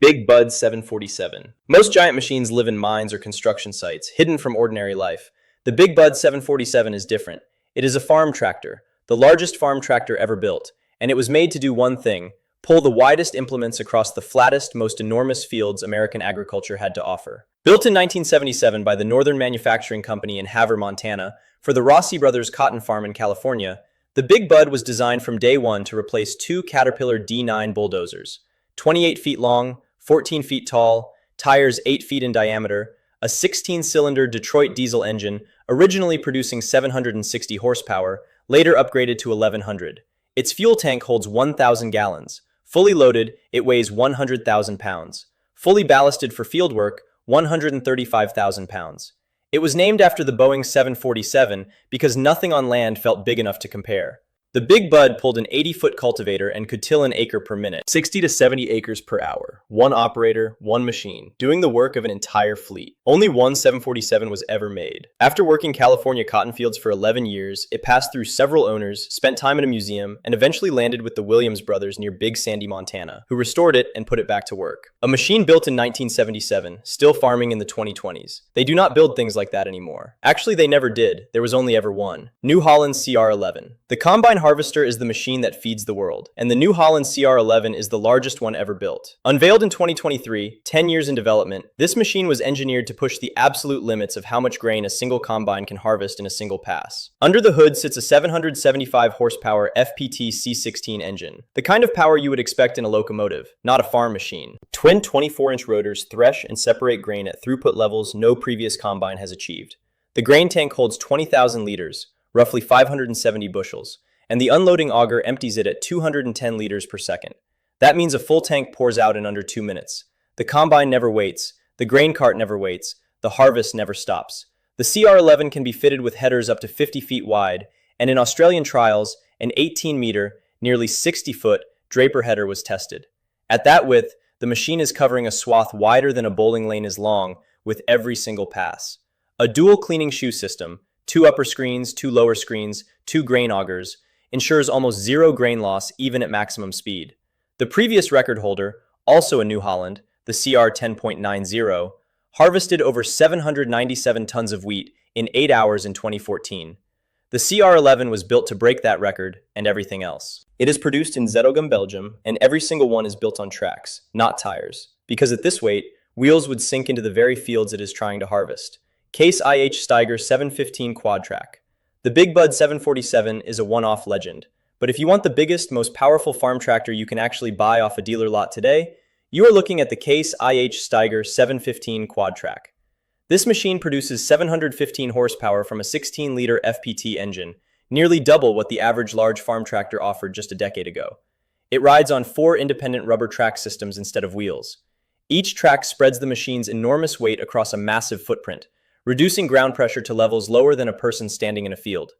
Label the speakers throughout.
Speaker 1: Big Bud 747. Most giant machines live in mines or construction sites, hidden from ordinary life. The Big Bud 747 is different. It is a farm tractor, the largest farm tractor ever built, and it was made to do one thing: pull the widest implements across the flattest, most enormous fields American agriculture had to offer. Built in 1977 by the Northern Manufacturing Company in Havre, Montana, for the Rossi Brothers cotton farm in California, the Big Bud was designed from day one to replace two Caterpillar D9 bulldozers. 28 feet long, 14 feet tall, tires 8 feet in diameter, a 16-cylinder Detroit diesel engine, originally producing 760 horsepower, later upgraded to 1100. Its fuel tank holds 1,000 gallons. Fully loaded, it weighs 100,000 pounds. Fully ballasted for fieldwork, 135,000 pounds. It was named after the Boeing 747 because nothing on land felt big enough to compare. The Big Bud pulled an 80-foot cultivator and could till an acre per minute, 60 to 70 acres per hour. One operator, one machine, doing the work of an entire fleet. Only one 747 was ever made. After working California cotton fields for 11 years, it passed through several owners, spent time in a museum, and eventually landed with the Williams brothers near Big Sandy, Montana, who restored it and put it back to work. A machine built in 1977, still farming in the 2020s. They do not build things like that anymore. Actually, they never did. There was only ever one. New Holland CR11. The combine harvester is the machine that feeds the world, and the New Holland CR11 is the largest one ever built. Unveiled in 2023, 10 years in development, this machine was engineered to push the absolute limits of how much grain a single combine can harvest in a single pass. Under the hood sits a 775 horsepower FPT C16 engine, the kind of power you would expect in a locomotive, not a farm machine. Twin 24-inch rotors thresh and separate grain at throughput levels no previous combine has achieved. The grain tank holds 20,000 liters, roughly 570 bushels, and the unloading auger empties it at 210 liters per second. That means a full tank pours out in under 2 minutes. The combine never waits, the grain cart never waits, the harvest never stops. The CR11 can be fitted with headers up to 50 feet wide, and in Australian trials, an 18-meter, nearly 60-foot Draper header was tested. At that width, the machine is covering a swath wider than a bowling lane is long with every single pass. A dual cleaning shoe system, 2 upper screens, 2 lower screens, 2 grain augers, ensures almost zero grain loss even at maximum speed. The previous record holder, also a New Holland, the CR 10.90, harvested over 797 tons of wheat in 8 hours in 2014. The CR11 was built to break that record and everything else. It is produced in Zeddam, Belgium, and every single one is built on tracks, not tires, because at this weight, wheels would sink into the very fields it is trying to harvest. Case IH Steiger 715 Quadtrac. The Big Bud 747 is a one-off legend, but if you want the biggest, most powerful farm tractor you can actually buy off a dealer lot today, you are looking at the Case IH Steiger 715 Quadtrac. This machine produces 715 horsepower from a 16-liter FPT engine, nearly double what the average large farm tractor offered just a decade ago. It rides on 4 independent rubber track systems instead of wheels. Each track spreads the machine's enormous weight across a massive footprint, reducing ground pressure to levels lower than a person standing in a field.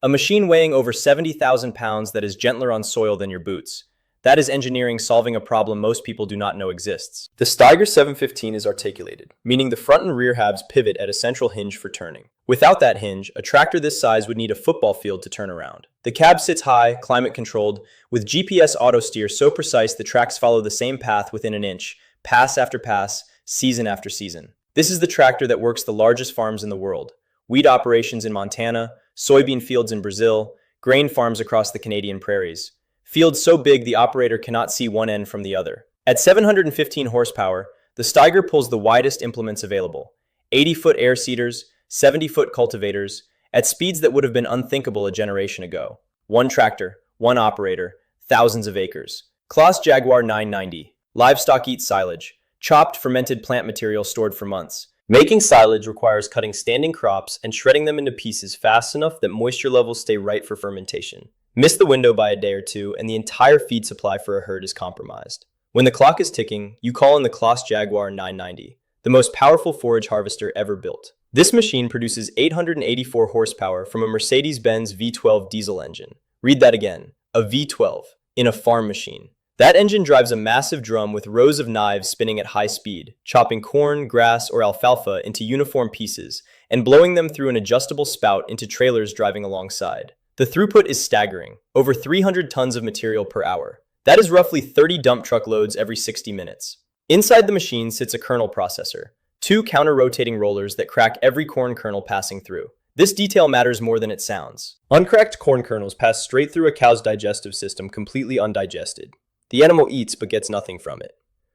Speaker 1: A machine weighing over 70,000 pounds that is gentler on soil than your boots. That is engineering solving a problem most people do not know exists. The Steiger 715 is articulated, meaning the front and rear halves pivot at a central hinge for turning. Without that hinge, a tractor this size would need a football field to turn around. The cab sits high, climate controlled, with GPS auto steer so precise the tracks follow the same path within an inch, pass after pass, season after season. This is the tractor that works the largest farms in the world: wheat operations in Montana, soybean fields in Brazil, grain farms across the Canadian prairies. Fields so big the operator cannot see one end from the other. At 715 horsepower, the Steiger pulls the widest implements available: 80-foot air seeders, 70-foot cultivators, at speeds that would have been unthinkable a generation ago. One tractor, one operator, thousands of acres. Claas Jaguar 990. Livestock eat silage. Chopped, fermented plant material stored for months. Making silage requires cutting standing crops and shredding them into pieces fast enough that moisture levels stay right for fermentation. Miss the window by a day or two, and the entire feed supply for a herd is compromised. When the clock is ticking, you call in the Claas Jaguar 990, the most powerful forage harvester ever built. This machine produces 884 horsepower from a Mercedes-Benz V12 diesel engine. Read that again, a V12, in a farm machine. That engine drives a massive drum with rows of knives spinning at high speed, chopping corn, grass, or alfalfa into uniform pieces, and blowing them through an adjustable spout into trailers driving alongside. The throughput is staggering, over 300 tons of material per hour. That is roughly 30 dump truck loads every 60 minutes. Inside the machine sits a kernel processor, two counter-rotating rollers that crack every corn kernel passing through. This detail matters more than it sounds. Uncracked corn kernels pass straight through a cow's digestive system completely undigested. The animal eats but gets nothing from it.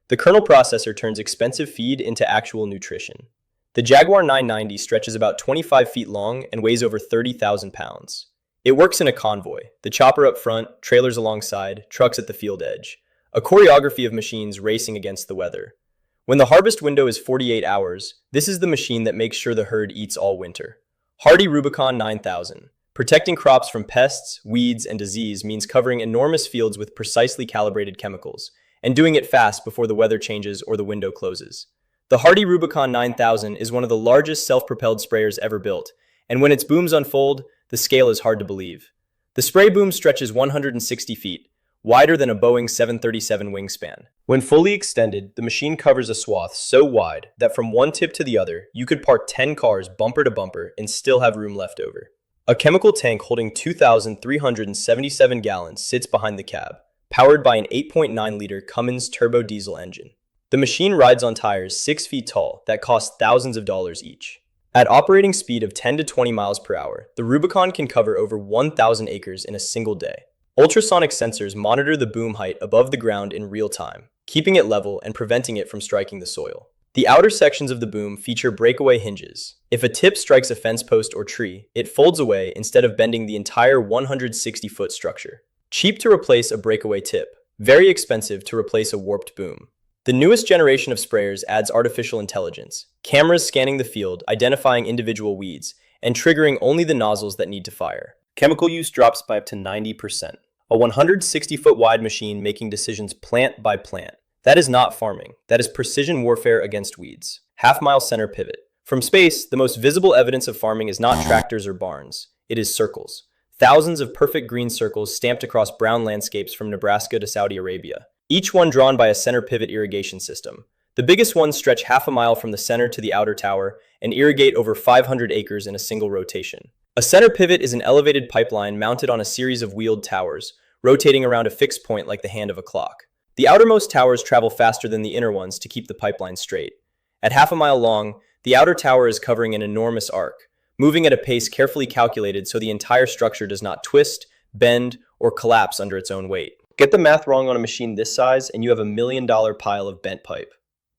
Speaker 1: The kernel processor turns expensive feed into actual nutrition. The Jaguar 990 stretches about 25 feet long and weighs over 30,000 pounds. It works in a convoy, the chopper up front, trailers alongside, trucks at the field edge. A choreography of machines racing against the weather. When the harvest window is 48 hours, this is the machine that makes sure the herd eats all winter. Hardi Rubicon 9000. Protecting crops from pests, weeds, and disease means covering enormous fields with precisely calibrated chemicals, and doing it fast before the weather changes or the window closes. The Hardi Rubicon 9000 is one of the largest self-propelled sprayers ever built, and when its booms unfold, the scale is hard to believe. The spray boom stretches 160 feet, wider than a Boeing 737 wingspan. When fully extended, the machine covers a swath so wide that from one tip to the other, you could park 10 cars bumper to bumper and still have room left over. A chemical tank holding 2,377 gallons sits behind the cab, powered by an 8.9-liter Cummins turbo diesel engine. The machine rides on tires 6 feet tall that cost thousands of dollars each. At operating speed of 10 to 20 miles per hour, the Rubicon can cover over 1,000 acres in a single day. Ultrasonic sensors monitor the boom height above the ground in real time, keeping it level and preventing it from striking the soil. The outer sections of the boom feature breakaway hinges. If a tip strikes a fence post or tree, it folds away instead of bending the entire 160-foot structure. Cheap to replace a breakaway tip, very expensive to replace a warped boom. The newest generation of sprayers adds artificial intelligence, cameras scanning the field, identifying individual weeds, and triggering only the nozzles that need to fire. Chemical use drops by up to 90%. A 160-foot wide machine making decisions plant by plant. That is not farming. That is precision warfare against weeds. Half-mile center pivot. From space, the most visible evidence of farming is not tractors or barns. It is circles. Thousands of perfect green circles stamped across brown landscapes from Nebraska to Saudi Arabia. Each one drawn by a center pivot irrigation system. The biggest ones stretch half a mile from the center to the outer tower and irrigate over 500 acres in a single rotation. A center pivot is an elevated pipeline mounted on a series of wheeled towers, rotating around a fixed point like the hand of a clock. The outermost towers travel faster than the inner ones to keep the pipeline straight. At half a mile long, the outer tower is covering an enormous arc, moving at a pace carefully calculated so the entire structure does not twist, bend, or collapse under its own weight. Get the math wrong on a machine this size and you have $1 million pile of bent pipe.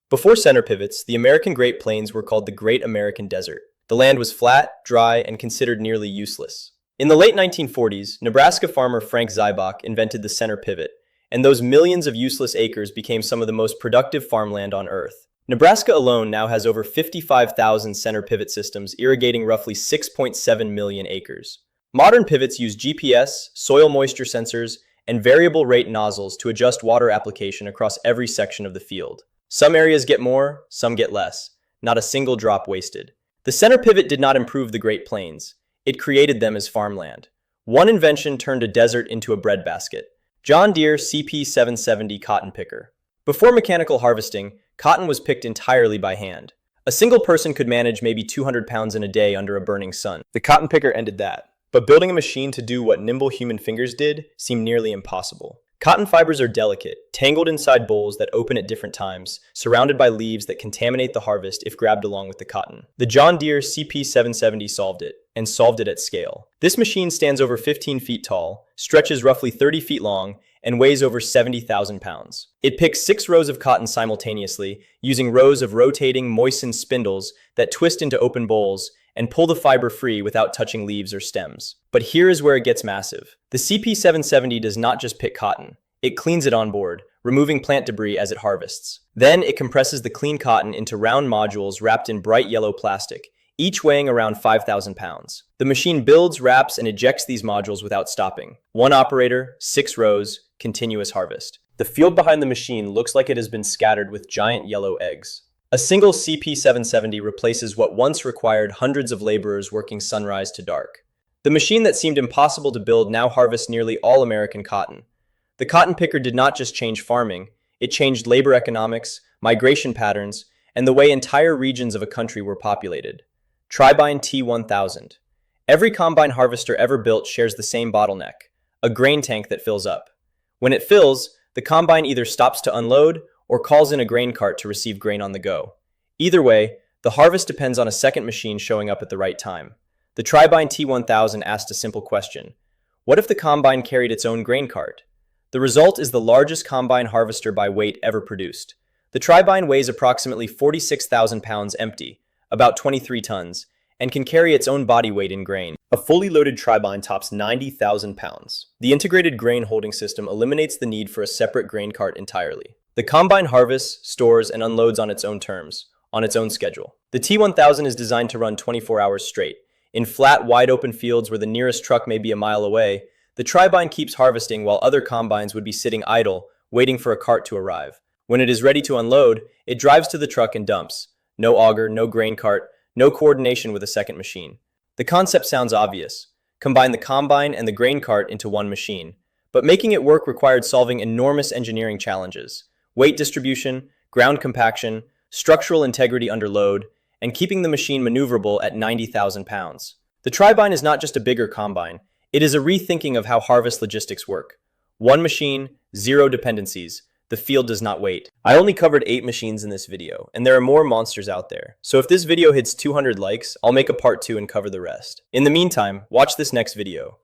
Speaker 1: Before center pivots, the American Great Plains were called the Great American Desert. The land was flat, dry, and considered nearly useless. In the late 1940s, Nebraska farmer Frank Zybach invented the center pivot, and those millions of useless acres became some of the most productive farmland on Earth. Nebraska alone now has over 55,000 center pivot systems irrigating roughly 6.7 million acres. Modern pivots use GPS, soil moisture sensors, and variable rate nozzles to adjust water application across every section of the field. Some areas get more, some get less. Not a single drop wasted. The center pivot did not improve the Great Plains. It created them as farmland. One invention turned a desert into a breadbasket. John Deere CP770 cotton picker. Before mechanical harvesting, cotton was picked entirely by hand. A single person could manage maybe 200 pounds in a day under a burning sun. The cotton picker ended that. But building a machine to do what nimble human fingers did seemed nearly impossible. Cotton fibers are delicate, tangled inside bowls that open at different times, surrounded by leaves that contaminate the harvest if grabbed along with the cotton. The John Deere CP770 solved it, and solved it at scale. This machine stands over 15 feet tall, stretches roughly 30 feet long, and weighs over 70,000 pounds. It picks 6 rows of cotton simultaneously, using rows of rotating, moistened spindles that twist into open bowls and pull the fiber free without touching leaves or stems. But here is where it gets massive. The CP770 does not just pick cotton. It cleans it on board, removing plant debris as it harvests. Then it compresses the clean cotton into round modules wrapped in bright yellow plastic, each weighing around 5,000 pounds. The machine builds, wraps, and ejects these modules without stopping. 1 operator, 6 rows, continuous harvest. The field behind the machine looks like it has been scattered with giant yellow eggs. A single CP770 replaces what once required hundreds of laborers working sunrise to dark. The machine that seemed impossible to build now harvests nearly all American cotton. The cotton picker did not just change farming, it changed labor economics, migration patterns, and the way entire regions of a country were populated. Tribine T1000. Every combine harvester ever built shares the same bottleneck, a grain tank that fills up. When it fills, the combine either stops to unload or calls in a grain cart to receive grain on the go. Either way, the harvest depends on a second machine showing up at the right time. The Tribine T1000 asked a simple question: what if the combine carried its own grain cart? The result is the largest combine harvester by weight ever produced. The Tribine weighs approximately 46,000 pounds empty, about 23 tons, and can carry its own body weight in grain. A fully loaded Tribine tops 90,000 pounds. The integrated grain holding system eliminates the need for a separate grain cart entirely. The combine harvests, stores, and unloads on its own terms, on its own schedule. The T1000 is designed to run 24 hours straight. In flat, wide-open fields where the nearest truck may be a mile away, the Tribine keeps harvesting while other combines would be sitting idle, waiting for a cart to arrive. When it is ready to unload, it drives to the truck and dumps. No auger, no grain cart, no coordination with a second machine. The concept sounds obvious. Combine the combine and the grain cart into one machine. But making it work required solving enormous engineering challenges: weight distribution, ground compaction, structural integrity under load, and keeping the machine maneuverable at 90,000 pounds. The Tribine is not just a bigger combine, it is a rethinking of how harvest logistics work. One machine, zero dependencies. The field does not wait. I only covered 8 machines in this video, and there are more monsters out there. So if this video hits 200 likes, I'll make a part 2 and cover the rest. In the meantime, watch this next video.